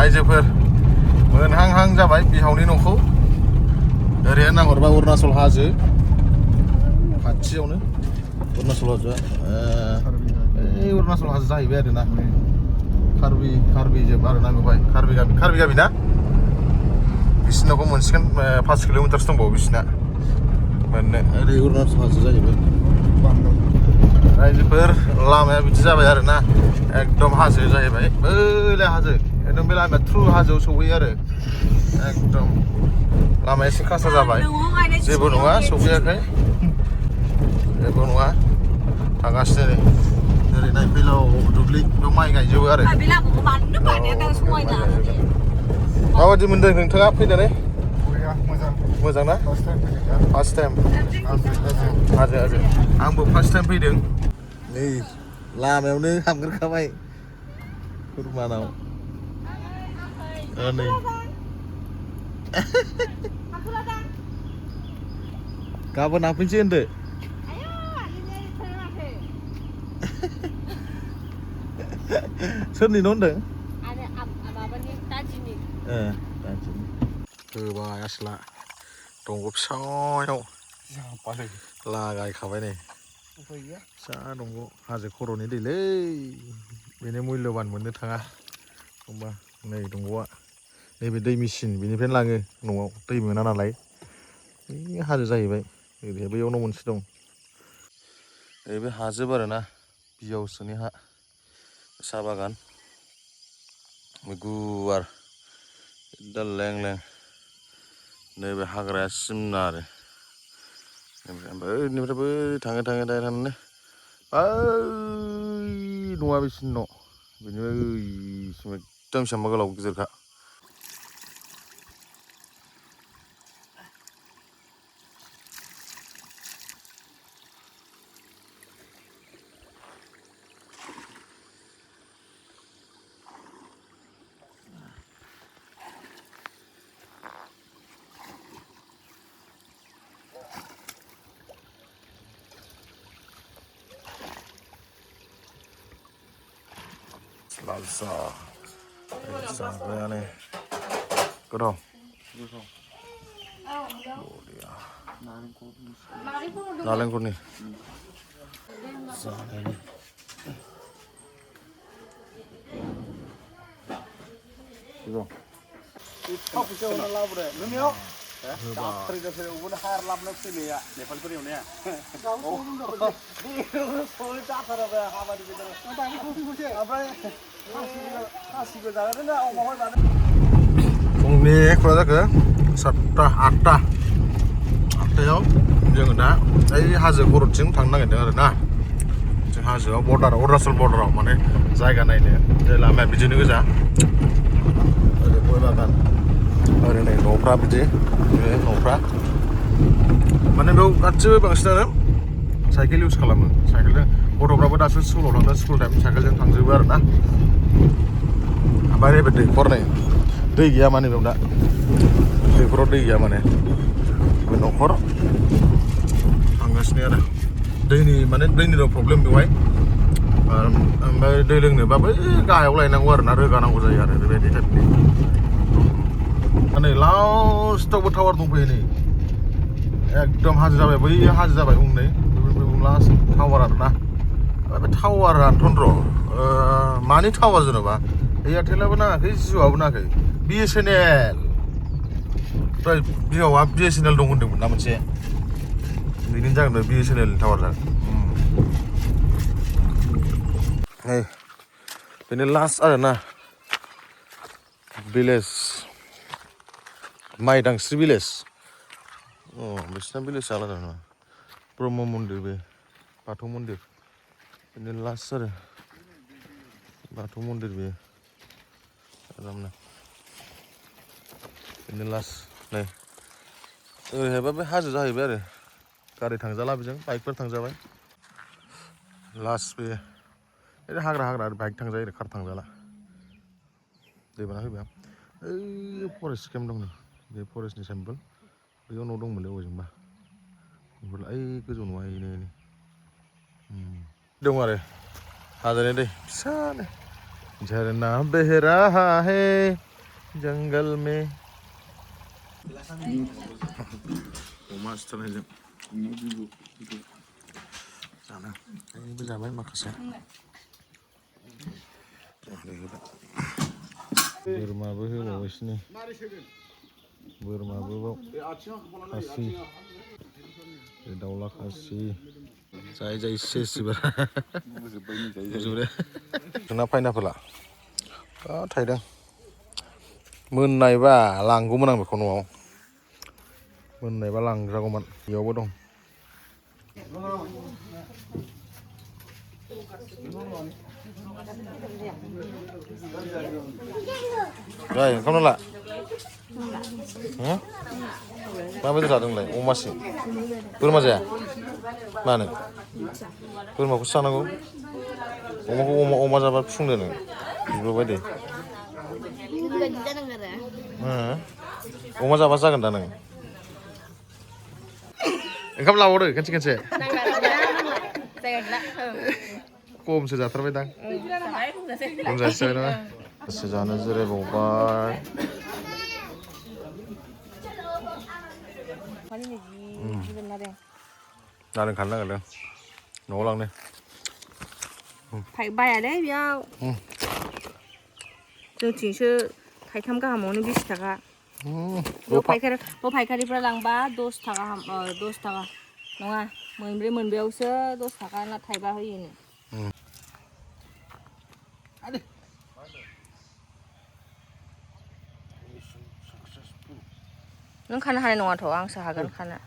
रायजोफोर मोनहांहां जाबाय बिहावनि न'खौ ओरैहाय नाहरबा अरुणाचल हाजो खाथियावनो अरुणाचल हाजोआ अरुणाचल हाजो जाहैबाय आरोना कार्बि जोब आरोना बेवहाय कार्बि गामि ना बिसिनाखौ मोनसिगोन 5 किल'मिटारसो दंबावो बिसिना मोननो ओरै अरुणाचल हाजो जाहैबाय रायजोफोर लामाया बिदि जाबाय आरोना एकदम हाजो जाहैबाय बैलाय हाजो एकदम बे लामाया थ्रु हाजोआव सौहैयो आरो एकदम लामाया एसे खासा जाबाय जेबो नङा सौफैयाखै जेबो नङा थांगासिनो ओरै नाय फैलाव दुब्लि बेयाव माइ गायजोबो आरो माबायदि मोनदों नोंथाङा फैनानै मोजां ना फार्स्ट टाइम हाजो आंबो फार्स्ट टाइम फैदों नै लामायावनो हाबग्रोखाबाय खुरमानाव नै गाबोन हाबफैनोसै होनदो सोरनि न' होनदों होबाय आसला दंग' फिसायाव लागायखाबाय नै फिसा दंग' हाजो खर'नि दैलै बेनो मुल्यबान मोननो थाङा होमबा नै दंग'आ नैबे दै मेचिन बेनिफ्रायनो लाङो न'आव दै मोना नालाय हाजो जाहैबाय ओरैहाय बैयाव न' मोनसे दं बे हाजोब आरोना बियावसोनि हा साहा बागान गुवार एकदम लें नैबे हाग्राया सिमना आरो ओमफ्राय ओरैनिफ्राय बै थाङै थांनानै न'आ बिसिनि न' बेनिफ्राय ओइसिम एकदम बेसेबांबा गोलाव गिदिरखा लाल साह जाग्रायानो गोथाव नालेंखरनि जानायनि फुंनि खरा जाखो 8टायाव जोङो दा ओइ हाजो खर'थिं थांनो नागिरदों आरो ना जों हाजोआव अरुणाचल बर्डाराव माने जायगा नायनो जे लामाया बिदिनो गोजा ओरै गय बागान ओरै नै न'फ्रा बिदि न'फ्रा माने बेयाव गासिबो बांसिनानो साइकेल इउज खालामो साइकेलजों गथ'फ्राबो दासो स्कुलाव थांदों स्कुल टाइम साइकेलजों थांजोबो आरो ना ओमफ्राय नैबे दैखर नै दै गैया माने बेयाव दा दैखराव दै गैया माने बे न'खर थांगासिनो आरो दैनिल' प्रब्लेम बेवहाय ओमफ्राय दै लोंनोबा बै गाहायाव लायनांगौ आरो ना रोगानांगौ जायो आरो बेबायदि टाइपनि नै लास्टआवबो टावार दंफैयो नै एकदम हाजो जाबाय बै हाजो जाबाय उननै लास्ट टावार आरो ना बे टावारानोथ' र' मानि टावार जेन'बा एयारटेलाबो नाङाखै जिअ'आबो नाङाखै BSNL ओमफ्राय बिहावा BSNL दं होनदोंमोन ना मोनसे बेनो जागोन BSNL टावार जागोन नै बेनो लास्ट आरोना भिलेज माइदांस्रि भिलेज बिसिना भिलेज आलादा नङा ब्रह्म मन्दिर बे बाथौ मन्दिर बेनो लास्ट आरो बाथौ मन्दिर बेयो आरामनो बेनो लास्ट नै ओरैहायबा बे हाजो जाहैबाय आरो गारि थांजाला बेजों बाइकफोर थांजाबाय लास्ट बे हाग्रा बाइक थांजायो आरो कार थांजाला दैबाना फैबाय ओइ फरेस्ट केम्प दं बे फरेस्टनि सेम्पोल बैयाव न' दंमोनलै अबेजोंबा ओइ गोजौ नङा एनै दं आरो हाजोनि दै फिसानो झरना बेह रहा है जंगल में अमा सिथारनायजों जाना बेनिबो जाबाय माखासे बोरमाबो होबावगासिनो बोरमाबो खासि दाउला खासि जाय जाय सेसिबा जोंना पाइनापोला थाइदों मोननायबा लांगौमोन आं बेखौ न'आव मोननायबा लांजागौमोन बेयावबो दं जाय ओंखाम नला माबायदि जादोंलाय अमासो बोरमा जाया मानो बोरमाखौसो जानांगौ अमाखौ अमा जाबा फुंदो नों बिबायदि दे अमा जाबा जागोन दा नों ओंखाम लाबावदो खनसे खमसो जाथारबाय दां खम जासिबाय नामा दसे जानो जिरायबावबाय नारें खानो नागिरदों न'आव लांनो बायालै बेयाव जोंथिंसो थाइथाम गाहामावनो 20 थाखा फायखारिफ्रा लांबा 10 थाखा 10 थाखा नङा मोनब्रै मोनबायावसो 10 थाखा ना थाइबा होयोनो नों खानो हानाय नङाथ' आंसो हागोन खानो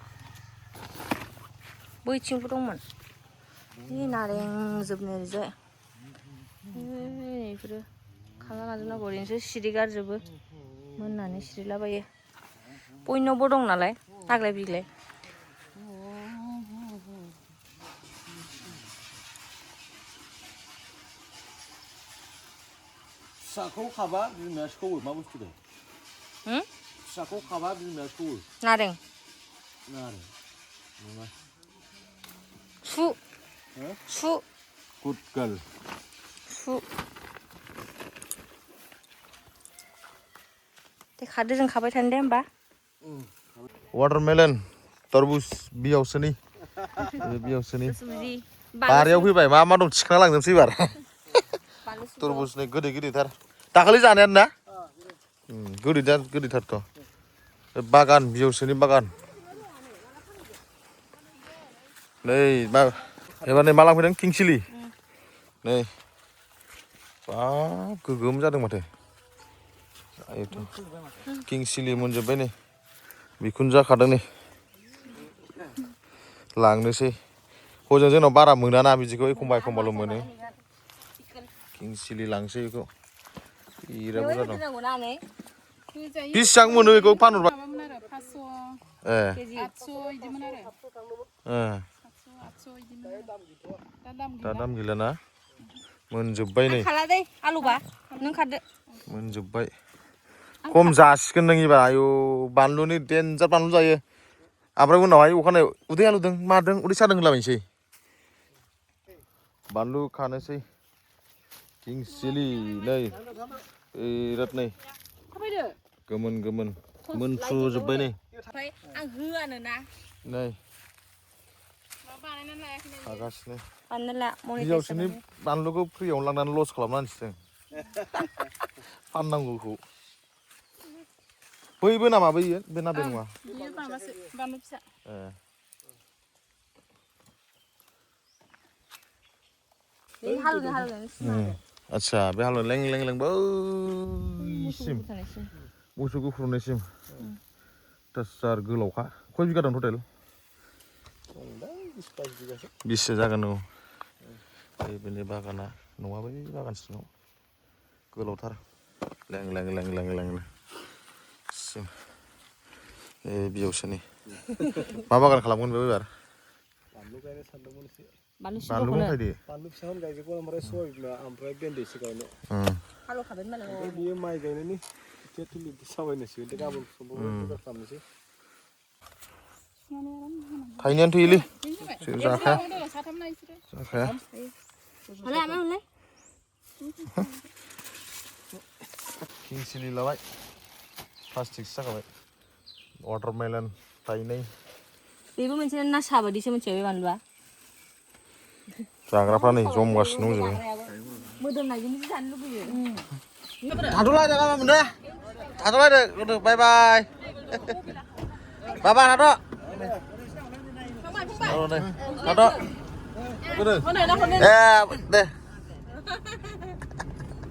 बैथिंबो दंमोन बे नारें जोबनो ओरैजाय बेफोरो खाना लाजोबनांगौ ओरैनोसो सिरि गारजोबो मोननानै सिरिलाबायो बयनावबो दं नालाय आग्लाय बिग्लाय फिसाखौ खाबा बिमाया सौवो मा बुस्थु दे फिसाखौ खाबा बिमाया सौवो नारें नङा सु गुड गार्ल सु दे खादो जों खाबाय थानो दे होमबा वाटारमेलन तरबुज बियावसोनि बारियाव फैबाय मा दं थिखांना लांजोबसै एबार तरबुजनि गोदै गोदैथार दाखालि जानायानो ना गोदैथारथ' बागान बिजौसोनि बागान नै मा एबार नै मा लांफैदों किंसिलि नै बाब गोगोम जादों माथो किंसिलि मोनजोब्बाय नै बिखुन जाखादों नै लांनोसै हजों जोंनाव बारा मोनाना बिदिखौ एखमबाल' मोनो किंसिलि लांसै बेखौ बिराद बुरजा दं बेसेबां मोनो बेखौ फानहरबा दा दाम गैलाना मोनजोब्बाय नै मोनजोब्बाय खम जासिगोन नों एबार आयु बानलुनि देन्जार बानलु जायो ओमफ्राय उनावहाय अखानायै उदै आलुदों मादों उदै सादों होनलाबायनोसै बानलु खानोसै किंसिलि नै बिराद नै गोमोन मोनफ्रुजोब्बाय नै नै खागासिनो बियावसोनि बानलुखौ फ्रियावनो लांनानै लस खालामना होनोसै फाननांगौखौ बैबो नामा बैयो बे ना बे नङा आच्छा बे हालुवा लें बैसिम मोसौ गुफुरनायसिम दासार गोलावखा खय बिगा दं टटेल 20 जागोन औ बेनि बागाना नङा बै बागान सिङाव गोलावथार लें सिम बियावसोनि मा बागान खालामगोन बे एबार बानलु गायनो सानदोंमोन एसे बानलु गायदो बानलु फिसाखौनो गायजोबगोन ओमफ्राय सबाय बिमा ओमफ्राय भेन्दिसो गायनो हालौखाबाय नालाय बियो माइ गायनायनि टेटुलिटि साबायनोसिगोन दे गाबोन समफोर खालामनोसै थाइनैयानो थैयोलै जाखाया किंसिलि लाबाय प्लास्टिकसो जाखाबाय वाटारमेलन थाइनै बेबो मोनसे नासा बादिसो मोनथिबाय बानलुआ जाग्राफ्रा नै जमगासिनो दंजोबो मोदोमनायजोंसो जानो लुबैयो थाथ'लायदो मा मोनदो थाथ'लायदो बाय बाय बाबा थाथ' औ दे थाथ' ए दे